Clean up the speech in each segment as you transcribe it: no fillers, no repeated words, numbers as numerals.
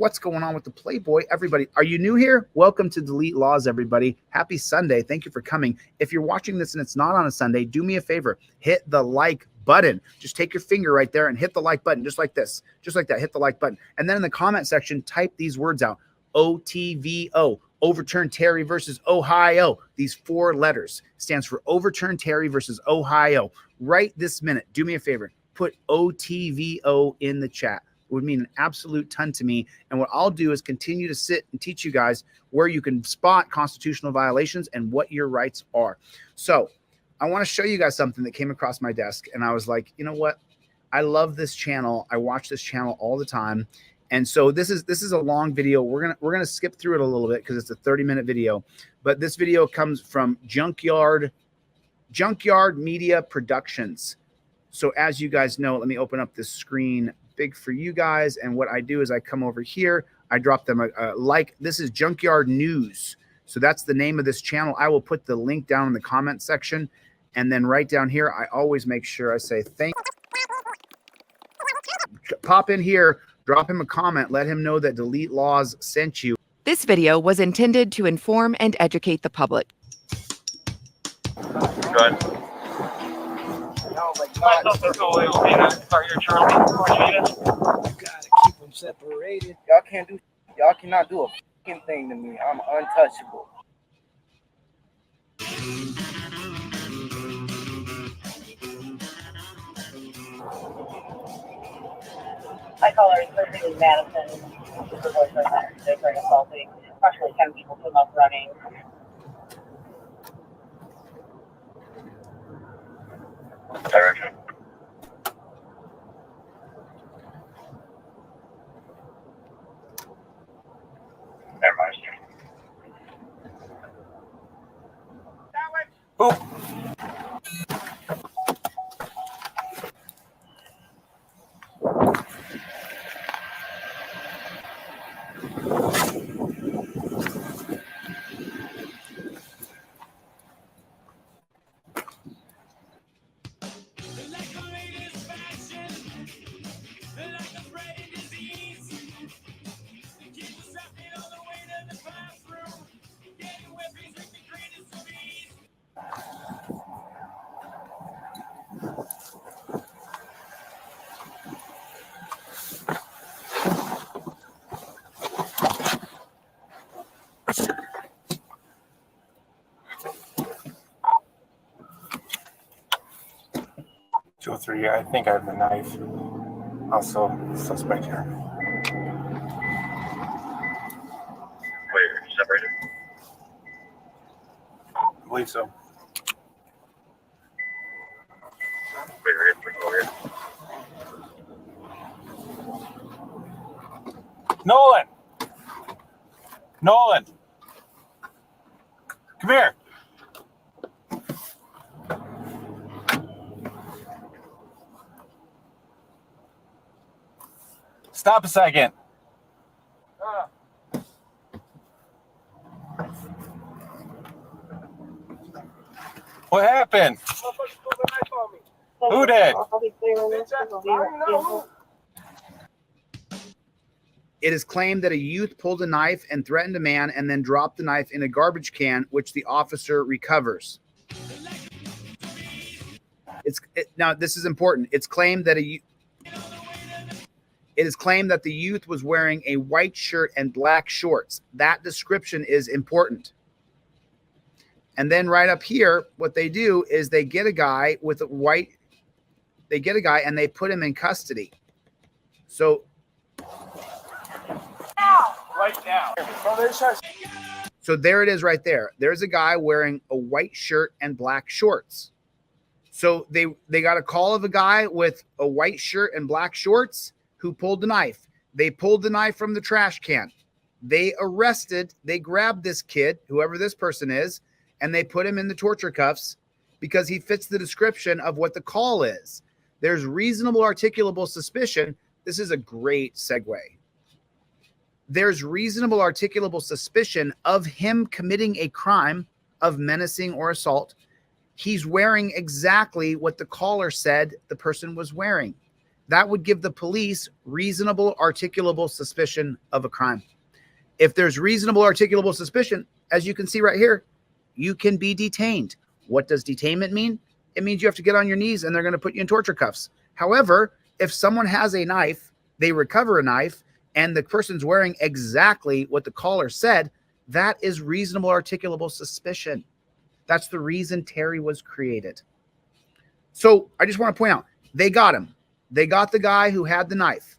What's going on with the Playboy? Everybody, are you new here? Welcome to Delete Lawz, everybody. Happy Sunday. Thank you for coming. If you're watching this and it's not on a Sunday, do me a favor. Hit the like button. Just take your finger right there and hit the like button, just like this. Just like that, hit the like button. And then in the comment section, type these words out. OTVO, Overturn Terry versus Ohio. These 4 letters stands for Overturn Terry versus Ohio. Right this minute, do me a favor. Put OTVO in the chat. It would mean an absolute ton to me. And what I'll do is continue to sit and teach you guys where you can spot constitutional violations and what your rights are. So I want to show you guys something that came across my desk. And I was like, you know what? I love this channel. I watch this channel all the time. And so this is a long video. We're gonna skip through it a little bit because it's a 30-minute video. But this video comes from Junkyard Media Productions. So as you guys know, let me open up this screen big for you guys. And what I do is I come over here. I drop them a like. This is Junkyard News. So that's the name of this channel. I will put the link down in the comment section. And then right down here, I always make sure I say thank you. Pop in here, drop him a comment, let him know that Delete Lawz sent you. This video was intended to inform and educate the public. Good. Start your Charlie. You gotta keep them separated. Y'all cannot do a fucking thing to me. I'm untouchable. I call her Thursday in Madison. Her boyfriend there. They're very assaulting. Approximately 10 people came up running. Direction. Never mind. Oh. Two or three. I think I have the knife. Also, suspect here. Wait, are you separated? I believe so. Wait, over here. Nolan! Nolan! Come here! Stop a second. What happened? Who did? It is claimed that a youth pulled a knife and threatened a man and then dropped the knife in a garbage can, which the officer recovers. Now, this is important. It's claimed that it is claimed that the youth was wearing a white shirt and black shorts. That description is important. And then right up here, what they do is they get a guy with a white, they get a guy and they put him in custody. So Right now. So there it is right there. There's a guy wearing a white shirt and black shorts. So they got a call of a guy with a white shirt and black shorts who pulled the knife. They pulled the knife from the trash can. They grabbed this kid, whoever this person is, and they put him in the torture cuffs because he fits the description of what the call is. There's reasonable articulable suspicion. This is a great segue. There's reasonable articulable suspicion of him committing a crime of menacing or assault. He's wearing exactly what the caller said the person was wearing. that would give the police reasonable articulable suspicion of a crime. If there's reasonable articulable suspicion, as you can see right here, you can be detained. What does detainment mean? It means you have to get on your knees and they're going to put you in torture cuffs. However, if someone has a knife, they recover a knife, and the person's wearing exactly what the caller said, that is reasonable articulable suspicion. That's the reason Terry was created. So I just want to point out, they got him. They got the guy who had the knife.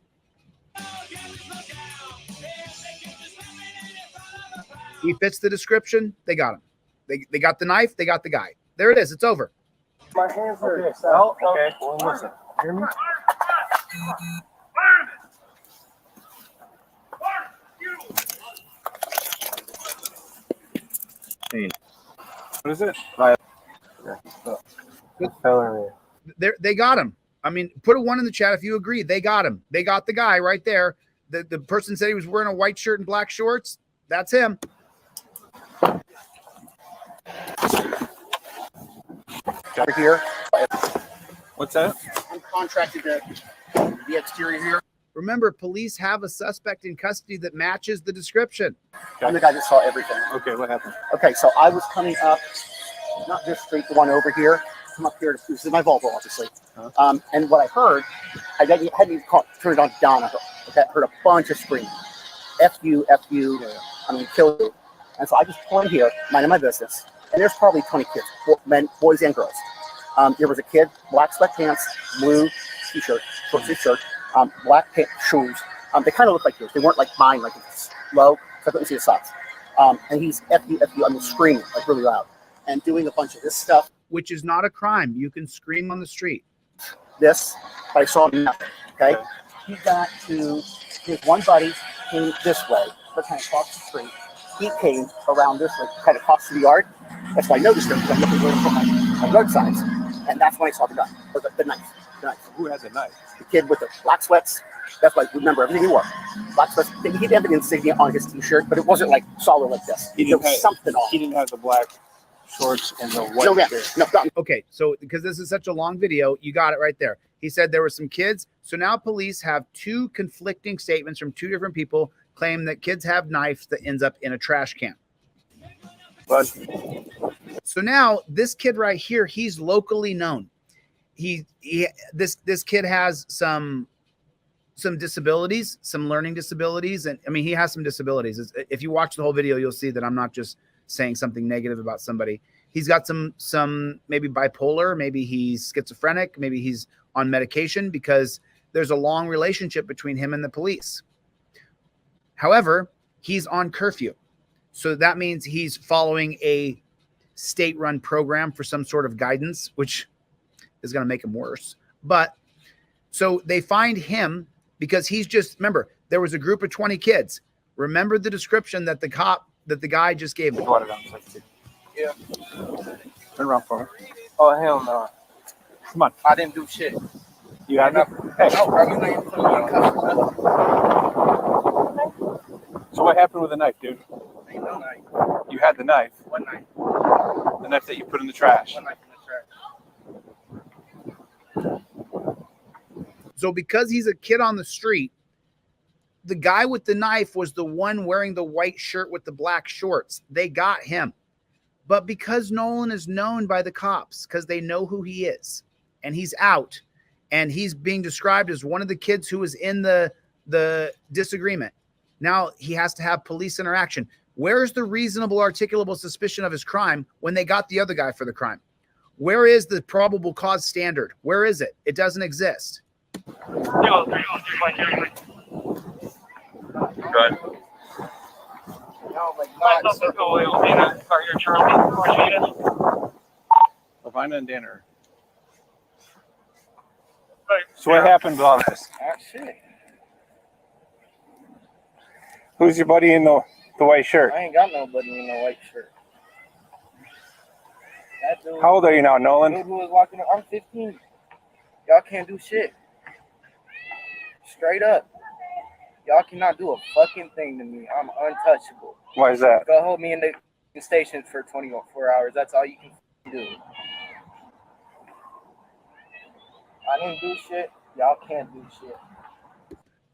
He fits the description. They got him. They got the knife. They got the guy. There it is. It's over. My hands are okay. Oh, okay. Well, listen. Hear me? What is it? They got him. I mean, put a 1 in the chat if you agree. They got him. They got the guy right there. The person said he was wearing a white shirt and black shorts. That's him. Over here. What's that? I'm contracted to the exterior here. Remember, police have a suspect in custody that matches the description. I'm the guy that saw everything. Okay, what happened? Okay, so I was coming up, not this street, the one over here. Come up here. This is my Volvo, obviously. And what I heard, I hadn't even turned it on down. Okay, I heard a bunch of screaming. F you, F you. Yeah. I'm going to kill you. And so I just pulled in here, minding my business. And there's probably 20 kids, men, boys and girls. There was a kid, black sweatpants, blue t-shirt, short sleeve shirt, black shoes. They kind of looked like yours. They weren't like mine, like low, so I couldn't see the socks. And he's F you, I mean, screaming like really loud and doing a bunch of this stuff. Which is not a crime. You can scream on the street. This, but I saw nothing, okay? He got to, his one buddy came this way, but kind of across the street. He came around this way, kind of across the yard. That's why I noticed him, because I'm looking where my road signs. And that's when I saw the gun, or the knife. Who has a knife? The kid with the black sweats. That's why I remember everything he wore. Black sweats. He had an insignia on his t-shirt, but it wasn't like solid like this. There was something on. He didn't have the black shorts and the white shirt. No. Okay, so because this is such a long video, you got it right there. He said there were some kids. So now police have 2 conflicting statements from 2 different people claim that kids have knives that ends up in a trash can. But so now this kid right here, he's locally known. This kid has some disabilities, some learning disabilities, and I mean he has some disabilities. If you watch the whole video, you'll see that I'm not just saying something negative about somebody. He's got some maybe bipolar, maybe he's schizophrenic, maybe he's on medication, because there's a long relationship between him and the police. However, he's on curfew. So that means he's following a state-run program for some sort of guidance, which is going to make him worse. But so they find him because he's just, remember, there was a group of 20 kids. Remember the description that the guy just gave me. Yeah. Turn around for me. Oh, hell no. Come on. I didn't do shit. You have it? Hey. No, bro, you ain't putting me in cuffs. So what happened with the knife, dude? Ain't no knife. You had the knife. What knife? The knife that you put in the trash. One knife in the trash. So because he's a kid on the street, the guy with the knife was the one wearing the white shirt with the black shorts. They got him. But because Nolan is known by the cops, because they know who he is, and he's out, and he's being described as one of the kids who was in the disagreement, now he has to have police interaction. Where is the reasonable articulable suspicion of his crime when they got the other guy for the crime? Where is the probable cause standard? Where is it? It doesn't exist. Good. Lavina and Danner. So what happened with all this? Ah, shit. Who's your buddy in the white shirt? I ain't got nobody in no white shirt. That dude, How old are you now, Nolan? dude who was walking up, I'm 15. Y'all can't do shit. Straight up. Y'all cannot do a fucking thing to me. I'm untouchable. Why is that? Go hold me in the station for 24 hours. That's all you can do. I didn't do shit. Y'all can't do shit.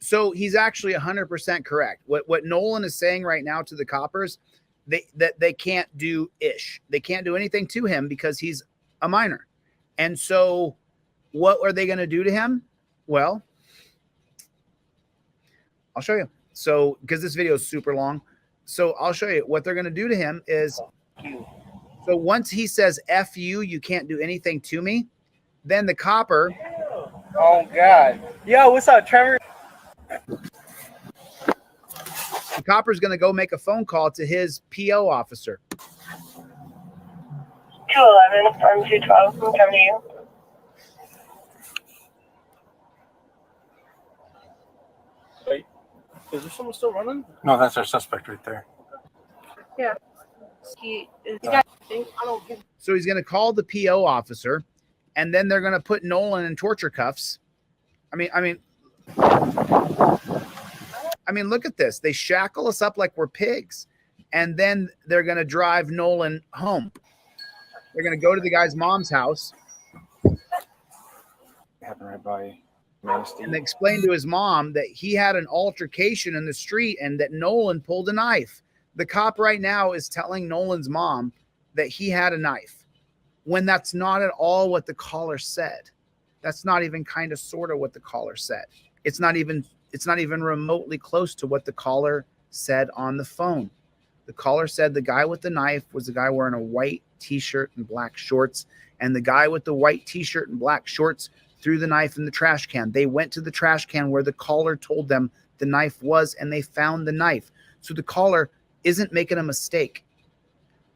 So he's actually 100% correct. What Nolan is saying right now to the coppers, they can't do ish. They can't do anything to him because he's a minor. And so what are they going to do to him? Well, I'll show you. So, because this video is super long. So I'll show you what they're going to do to him is, so once he says, F you, you can't do anything to me, then the copper. Oh, God. Yo, what's up, Trevor? The copper's going to go make a phone call to his PO officer. 211 from 212. I'm coming to you. Wait, is there someone still running? No, that's our suspect right there. Yeah. He is. So he's going to call the PO officer, and then they're going to put Nolan in torture cuffs. I mean, look at this. They shackle us up like we're pigs, and then they're going to drive Nolan home. They're going to go to the guy's mom's house. Happened right by Manistee. And they explain to his mom that he had an altercation in the street and that Nolan pulled a knife. The cop right now is telling Nolan's mom that he had a knife when that's not at all what the caller said. That's not even kind of sort of what the caller said. It's not even remotely close to what the caller said on the phone. The caller said the guy with the knife was the guy wearing a white t-shirt and black shorts, and the guy with the white t-shirt and black shorts threw the knife in the trash can. They went to the trash can where the caller told them the knife was, and they found the knife. So the caller isn't making a mistake.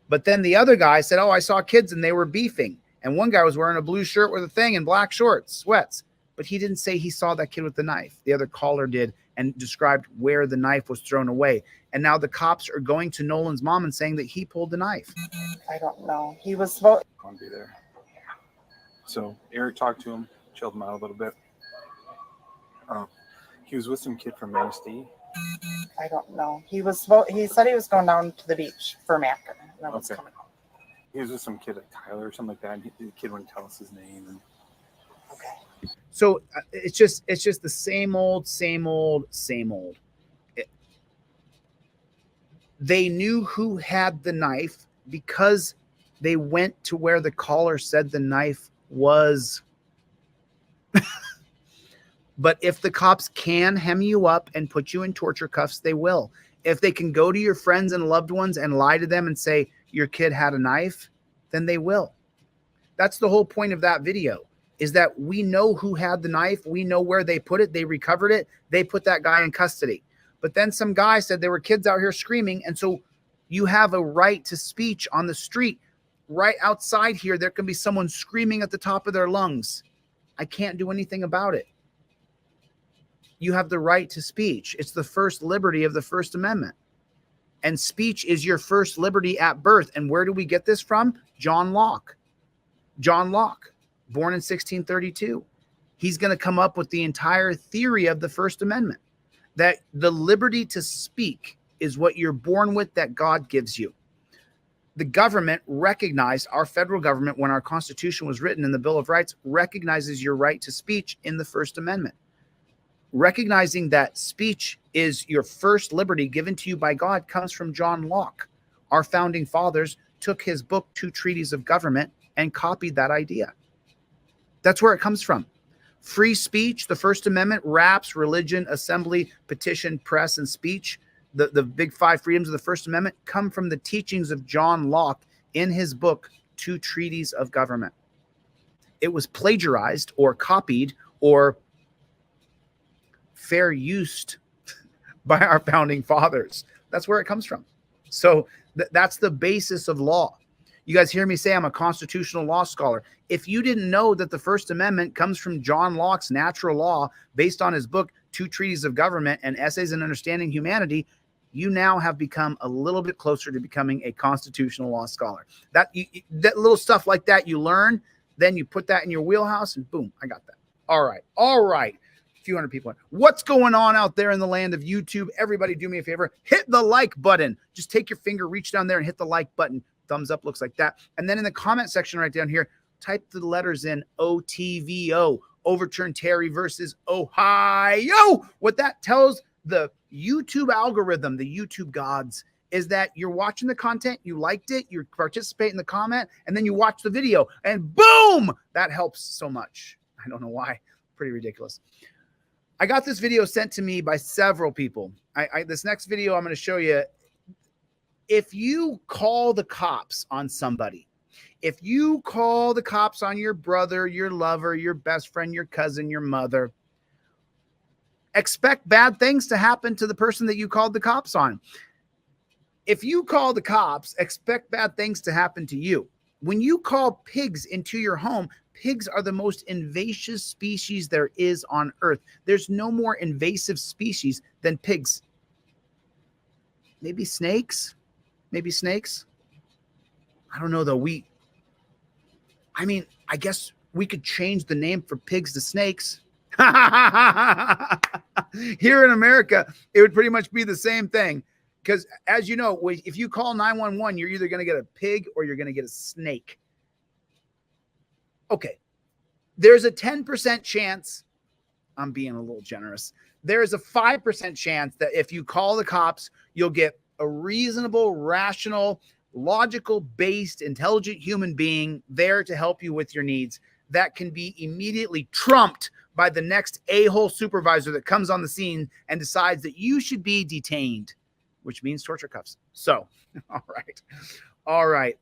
But then the other guy said, oh, I saw kids and they were beefing. And one guy was wearing a blue shirt with a thing and black shorts, sweats. But he didn't say he saw that kid with the knife. The other caller did and described where the knife was thrown away. And now the cops are going to Nolan's mom and saying that he pulled the knife. I don't know. He was supposed I'll be there. So Eric talked to him, chilled him out a little bit. He was with some kid from Manistee. I don't know. He said he was going down to the beach for Mackin. And that was Okay. coming home. He was with some kid like Tyler or something like that. And the kid wouldn't tell us his name. And Okay. So it's just the same old. They knew who had the knife because they went to where the caller said the knife was. But if the cops can hem you up and put you in torture cuffs, they will. If they can go to your friends and loved ones and lie to them and say your kid had a knife, then they will. That's the whole point of that video, is that we know who had the knife. We know where they put it. They recovered it. They put that guy in custody. But then some guy said there were kids out here screaming. And so you have a right to speech on the street. Right outside here, there can be someone screaming at the top of their lungs. I can't do anything about it. You have the right to speech. It's the first liberty of the First Amendment. And speech is your first liberty at birth. And where do we get this from? John Locke. John Locke, born in 1632. He's going to come up with the entire theory of the First Amendment, that the liberty to speak is what you're born with, that God gives you. The government recognized, our federal government, when our Constitution was written in the Bill of Rights, recognizes your right to speech in the First Amendment. Recognizing that speech is your first liberty given to you by God comes from John Locke. Our founding fathers took his book, Two Treatises of Government, and copied that idea. That's where it comes from. Free speech, the First Amendment, wraps religion, assembly, petition, press, and speech. The big five freedoms of the First Amendment come from the teachings of John Locke in his book, Two Treatises of Government. It was plagiarized or copied or fair used by our founding fathers. That's where it comes from. So that's the basis of law. You guys hear me say I'm a constitutional law scholar. If you didn't know that the First Amendment comes from John Locke's natural law based on his book, Two Treatises of Government and Essays in Understanding Humanity, you now have become a little bit closer to becoming a constitutional law scholar. That little stuff like that you learn, then you put that in your wheelhouse and boom, I got that. All right. A few hundred people. What's going on out there in the land of YouTube? Everybody do me a favor. Hit the like button. Just take your finger, reach down there and hit the like button. Thumbs up looks like that. And then in the comment section right down here, type the letters in OTVO, overturn Terry versus Ohio. What that tells the YouTube algorithm, the YouTube gods, is that you're watching the content, you liked it, you participate in the comment, and then you watch the video, and boom, that helps so much. I don't know why. Pretty ridiculous. I got this video sent to me by several people. This next video I'm going to show you, if you call the cops on somebody, if you call the cops on your brother, your lover, your best friend, your cousin, your mother, expect bad things to happen to the person that you called the cops on. If you call the cops, expect bad things to happen to you. When you call pigs into your home, pigs are the most invasive species there is on earth. There's no more invasive species than pigs. Maybe snakes? Maybe snakes? I don't know, though. I guess we could change the name for pigs to snakes. Here in America, it would pretty much be the same thing. Because as you know, if you call 911, you're either going to get a pig or you're going to get a snake. Okay. There's a 10% chance. I'm being a little generous. There's a 5% chance that if you call the cops, you'll get a reasonable, rational, logical-based, intelligent human being there to help you with your needs. That can be immediately trumped by the next a-hole supervisor that comes on the scene and decides that you should be detained, which means torture cuffs. So, all right.